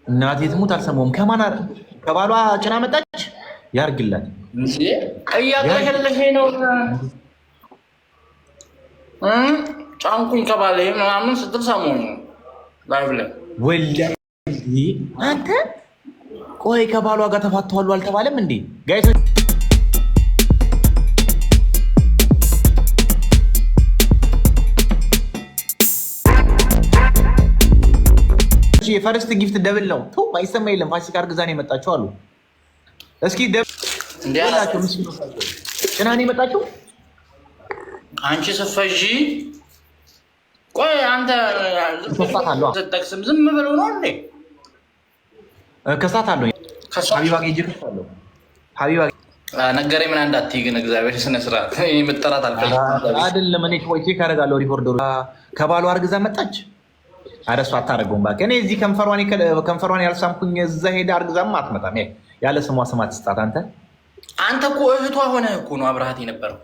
እናቴ ትሙት አልሰማሁም። ከማን ከባሏ ጭና መጣች ያርግላት እንዴ እያቀለለሽ ነው ጫንኩኝ ከባለ ምናምን ስትል ሰሞኑ ላይቭ ላይ ወላሂ አንተ ቆይ ከባሏ ጋር ተፋተዋል አልተባለም እንዴ ጋይስ? የፈርስት ጊፍት ደብል ነው ቱ አይሰማ የለም ፋሲካ አርግዛኔ የመጣችሁ አሉ። እስኪ ደብል እንዴ አላችሁ ምስኪኖቻችሁ ጭናኔ የመጣችሁ አንቺ ሰፈጂ ቆይ አንተ ተጠቅስም ዝም ብለው ነው እንዴ? ከሳት አለው ሀቢባ ጌጅ ከሳለው ሀቢባ ነገረኝ ምን እንዳትይ ግን እግዚአብሔር ስነ ስርዓት የምጠራት አልፈልግም አይደለም። እኔ ቆይ ቼክ አደርጋለሁ ሪኮርደሩ ከባሏ አርግዛ መጣች። አረሱ አታረገውም ባክ። እኔ እዚህ ከንፈሯን ያልሳምኩኝ እዛ ሄዳ አርግዛም አትመጣም። ያለ ስሟ ስማት ስጣት። አንተ እኮ እህቷ ሆነህ እኮ ነው አብረሃት የነበረው።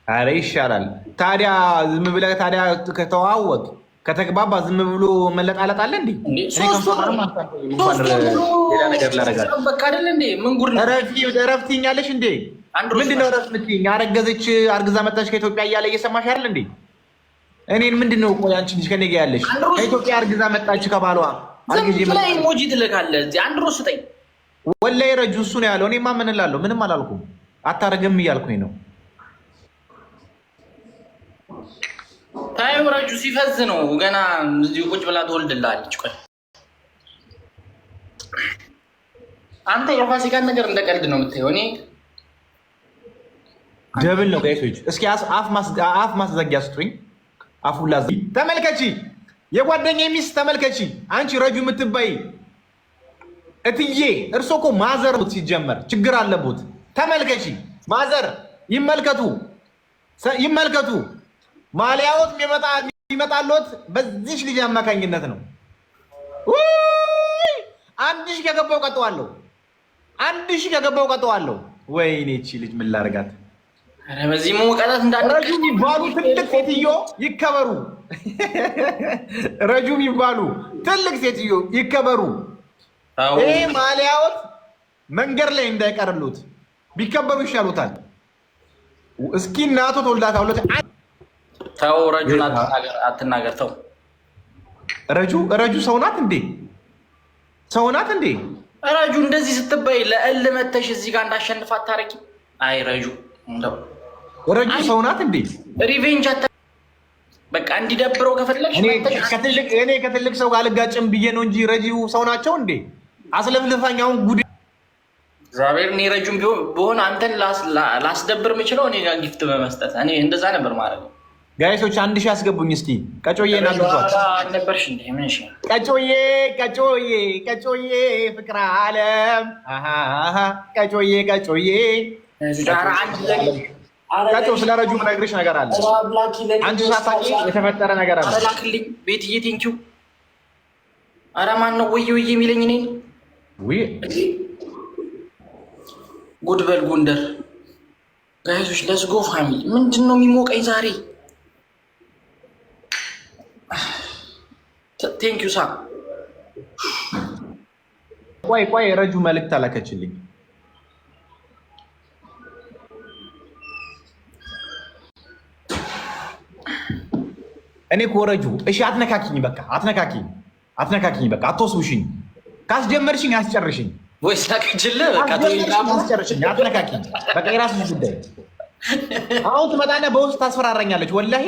አረ ይሻላል ታዲያ ዝም ብለህ ታዲያ ከተዋወቅ ከተግባባ ዝም ብሎ መለጣለጥ አለ እንዴ? ሌላ ነገር ላረጋል በቃ አይደል እንዴ? ምን ጉድ ነው? እረፍትኛለሽ እንዴ? ምንድነው እረፍት የምትይኝ? አረገዘች አርግዛ መጣች ከኢትዮጵያ እያለ እየሰማሽ አይደል እንዴ? እኔን ምንድነው ቆይ አንቺ ልጅ ከኔ ጋር ያለሽ ከኢትዮጵያ አርግዛ መጣች ከባሏ አርግዤ ላይ ኢሞጂ ትልካለህ እዚህ አንድ ሮስ ስጠኝ ወላሂ ረጁ እሱ ነው ያለው። እኔማ ምን እላለሁ? ምንም አላልኩም። አታረገም እያልኩኝ ነው። ታየው ረጁ ሲፈዝ ነው ገና እዚህ ቁጭ ብላ ትወልድልሃለች። ቆይ አንተ የፋሲካን ነገር እንደቀልድ ነው የምታየው። እኔ ደብል ነው ጋይሶች። እስኪ አፍ ማስዘጊያ ስጡኝ። አፉላ ተመልከቺ፣ የጓደኛዬ ሚስት ተመልከቺ። አንቺ ረጁ የምትባይ እትዬ እርሶ እኮ ማዘር ሲጀመር ችግር አለቦት። ተመልከቺ ማዘር ይመልከቱ ማሊያዎት የሚመጣሎት በዚህ ልጅ አማካኝነት ነው። አንድ ሺህ ከገባው ቀጠዋለሁ። ወይኔ እቺ ልጅ ምን ላርጋት? ኧረ በዚህ መውቀጣት እንዳደረጁ የሚባሉ ትልቅ ሴትዮ ይከበሩ። ረጁ የሚባሉ ትልቅ ሴትዮ ይከበሩ። ይሄ ማሊያዎት መንገድ ላይ እንዳይቀርሉት ቢከበሩ ይሻሉታል። እስኪ እናቶ ተወልዳታውለት ተው ረጁን አትናገር። ተው ረጁ ሰው ናት እንዴ? ረጁ እንደዚህ ስትባይ ለእል መተሽ እዚህ ጋር እንዳሸንፋት ታረቂ። አይ ረጁ ሰው ናት እንዴ? ሪቬንጅ በቃ እንዲደብረው ከፈለግሽ እኔ ከትልቅ ሰው ጋር አልጋጭም ብዬ ነው እንጂ ረጁ ሰው ናቸው እንዴ? አስለፍልፋኛውን ጉድ እግዚአብሔር። እኔ ረጁም ቢሆን አንተን ላስደብር የምችለው እኔ ጋር ጊፍት በመስጠት እኔ እንደዛ ነበር ማለት ነው። ጋይሶች 1000 ያስገቡኝ እስኪ። ቀጮዬ ናብቷት ነበርሽ እንዴ? ምን እሺ ቀጮዬ ፍቅር አለም ቀጮዬ ቀጮ ስለ ረጁ ምነግርሽ ነገር አለ። አንቺ ሳታቂ የተፈጠረ ነገር አለ። ላክልኝ ቤትዬ ቴንኪው። ኧረ ማን ነው ወዬ የሚለኝ? እኔ ጉድ በል ጎንደር ጋይሶች ለስጎ ፋሚሊ ምንድን ነው የሚሞቀኝ ዛሬ? ቴንኪው ሳ ቆይ ረጁ መልዕክት አላከችልኝ። እኔ እኮ ረጁ እሺ አትነካኪኝ፣ በቃ አትነካኪኝ፣ በቃ አትወስውሽኝ። ካስጀመርሽኝ አስጨርሽኝ። ወይስ ላከችልህ? በቃ አስጨርሽኝ፣ አትነካኪኝ። በቃ የራስሽ ጉዳይ። አሁን ትመጣና በውስጥ ታስፈራረኛለች። ወላሂ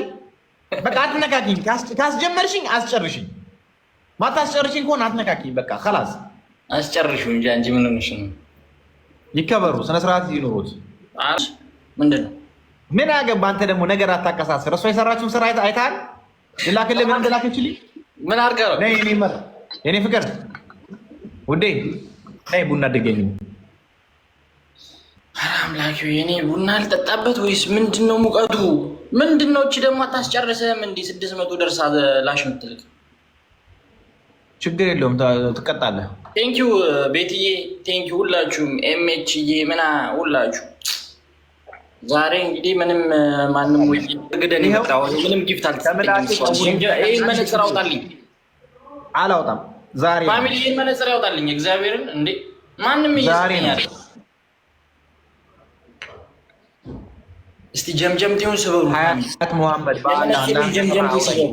በቃ አትነካኪኝ። ካስጀመርሽኝ አስጨርሽኝ። ማታስጨርሽኝ ከሆነ አትነካኪኝ። በቃ خلاص አስጨርሽው እንጂ አንቺ ምን ሆነሽ ነው? ይከበሩ፣ ስነ ስርዓት ይኑሩት። ምንድን ነው ምን አገባ? አንተ ደግሞ ነገር አታቀሳስር። እሷ የሰራችውን ስራ አይተሃል? ልላክልህ ምን እንደላከችልኝ ምን አድርገህ ነው? የኔ ፍቅር ውዴ ነይ ቡና አድርገኝ። አምላኪ የኔ ቡና አልጠጣበት ወይስ ምንድነው? ሙቀቱ ምንድነው? እቺ ደግሞ አታስጨርሰህም እንዴ? 600 ደርሳ ላሽ ምትልቅ። ችግር የለውም ትቀጣለህ። ቴንኪው ቤትዬ፣ ቴንኪው ሁላችሁም። ኤምኤችዬ ምና ሁላችሁ ዛሬ እንግዲህ ምንም ማንም ወይ ግደን ይመጣው ምንም ጊፍት አልተሰጠኝም። ይሄን መነጽር አውጣልኝ። አላውጣም ዛሬ ፋሚሊ መነጽር ያውጣልኝ እግዚአብሔርን እንዴ ማንም ይይዝኛል። እስቲ ጀምጀምቴውን ስበሩ ሀያት መሐመድ ጀምጀምቴ ስበሩ።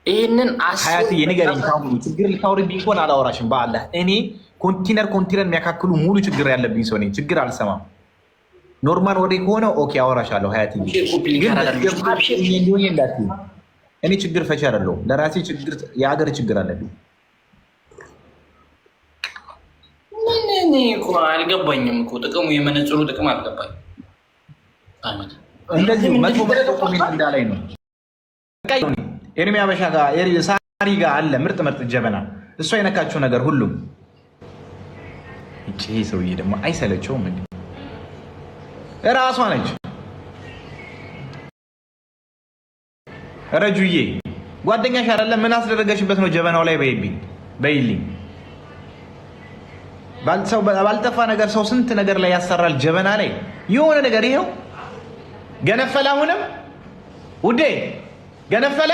ይህንን ሀያት የንገረኝ ታሁኑ ችግር ልታወሪብኝ እንኳን አላወራሽም። በአላህ እኔ ኮንቲነር የሚያካክሉ ሙሉ ችግር ያለብኝ ሰው ነኝ። ችግር አልሰማም። ኖርማል ወሬ ከሆነ ኦኬ አወራሻለሁ። ሀያት እንዲሆን እንዳት እኔ ችግር ፈቻ አይደለሁም። ለራሴ ችግር የሀገር ችግር አለብኝ። እኔ እኮ አልገባኝም እኮ ጥቅሙ የመነጽሩ ጥቅም አልገባኝ። እንደዚህ መቶ ኮሜንት እንዳላይ ነው። ኤርሚያ በሻ ጋር ሳሪ ጋር አለ ምርጥ ጀበና እሷ የነካችው ነገር ሁሉም ይሄ ሰውዬ ደግሞ አይሰለቸውም እንዴ? እራሷ ነች። ረጁዬ ጓደኛሽ አይደለም ምን አስደረገሽበት ነው ጀበናው ላይ በይልኝ። ባልጠፋ ነገር ሰው ስንት ነገር ላይ ያሰራል። ጀበና ላይ የሆነ ነገር ይሄው ገነፈለ። አሁንም ውዴ ገነፈለ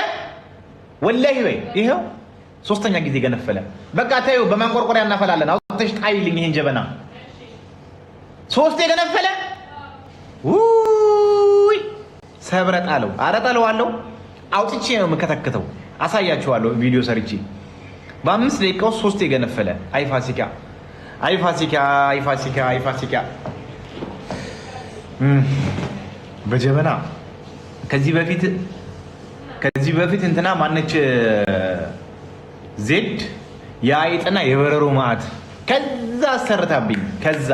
ወላሂ በይ ይሄው ሶስተኛ ጊዜ ገነፈለ። በቃ ታዩ በማንቆርቆሪያ እናፈላለን። አውጥተሽ ጣይልኝ ይሄን ጀበና ሶስቴ ገነፈለ። ውይ ሰብረ ጣለው። ኧረ ጣለዋለሁ። አውጥቼ ነው የምከተክተው። አሳያችኋለሁ ቪዲዮ ሰርቼ በ5 ደቂቃ ውስጥ ሶስቴ ገነፈለ። አይ ፋሲካ አይ ፋሲካ አይ ፋሲካ አይ ፋሲካ በጀበና ከዚህ በፊት እንትና ማነች ዜድ የአይጥና የበረሮ ማዕት ከዛ አሰርታብኝ ከዛ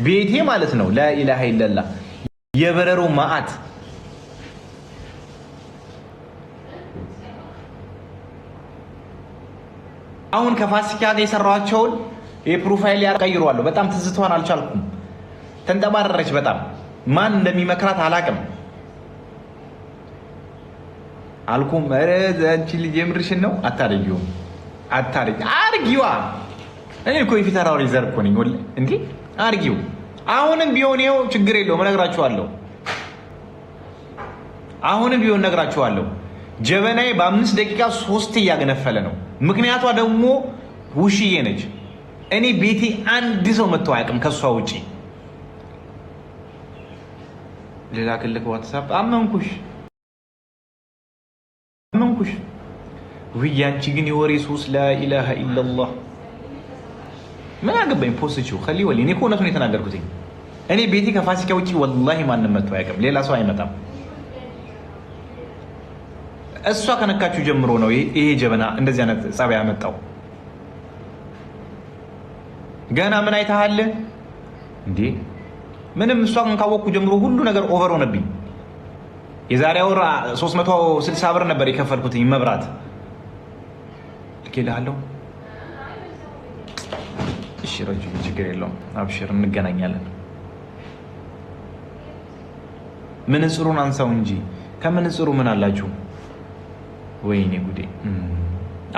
ቤቴ ማለት ነው። ላኢላሃ ኢለላህ የበረሮ ማዕት አሁን ከፋሲካ ጋር የሰራኋቸውን የፕሮፋይል ያቀይሯለሁ። በጣም ትዝቷን አልቻልኩም። ተንጠባረረች በጣም ማን እንደሚመክራት አላቅም አልኩም። አንቺ ልጅ የምርሽን ነው? አታርጊው አርጊዋ። እኔ እኮ የፊት አውራሪ ዘር እኮ ነኝ እንዴ። አርጊው። አሁንም ቢሆን ይኸው ችግር የለውም እነግራችኋለሁ። አሁንም ቢሆን እነግራችኋለሁ። ጀበናዬ በ5 ደቂቃ 3 እያገነፈለ ነው። ምክንያቷ ደግሞ ውሽዬ ነች። እኔ ቤቴ አንድ ሰው መጥቶ አያውቅም ከሷ ውጪ። ሌላ ክልክ ዋትሳፕ አመንኩሽ። ውይ አንቺ ግን የወሬ ሱስ ላኢላሃ ኢለላህ። ምን አገባኝ ፖስችው ከሊ ወሊ። እኔ እኮ እውነቱን የተናገርኩት እኔ ቤቴ ከፋሲካ ውጪ ወላሂ ማንም መጥቶ አያውቅም። ሌላ ሰው አይመጣም። እሷ ከነካችሁ ጀምሮ ነው ይሄ ጀበና እንደዚህ አይነት ጸባይ ያመጣው። ገና ምን አይተሃል እንዴ? ምንም እሷን ካወቅኩ ጀምሮ ሁሉ ነገር ኦቨር ሆነብኝ። የዛሬ ወር 360 ብር ነበር የከፈልኩትኝ መብራት ልኬልሃለሁ። እሺ ረጁ ችግር የለውም አብሽር እንገናኛለን። ምንጽሩን አንሳው እንጂ ከምንጽሩ ምን አላችሁ? ወይኔ ጉዴ።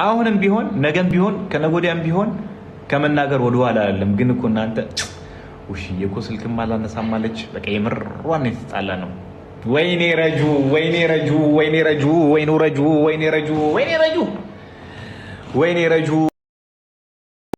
አሁንም ቢሆን ነገም ቢሆን ከነገ ወዲያም ቢሆን ከመናገር ወደኋላ አይደለም። ግን እኮ እናንተ ውሽዬ እኮ ስልክም አላነሳማለች። በቃ የምሯን የተጣላ ነው። ወይኔ ረጁ ወይኔ ረጁ ወይኔ ረጁ ወይኔ ረጁ ወይኔ ረጁ ወይኔ ረጁ ወይኔ ረጁ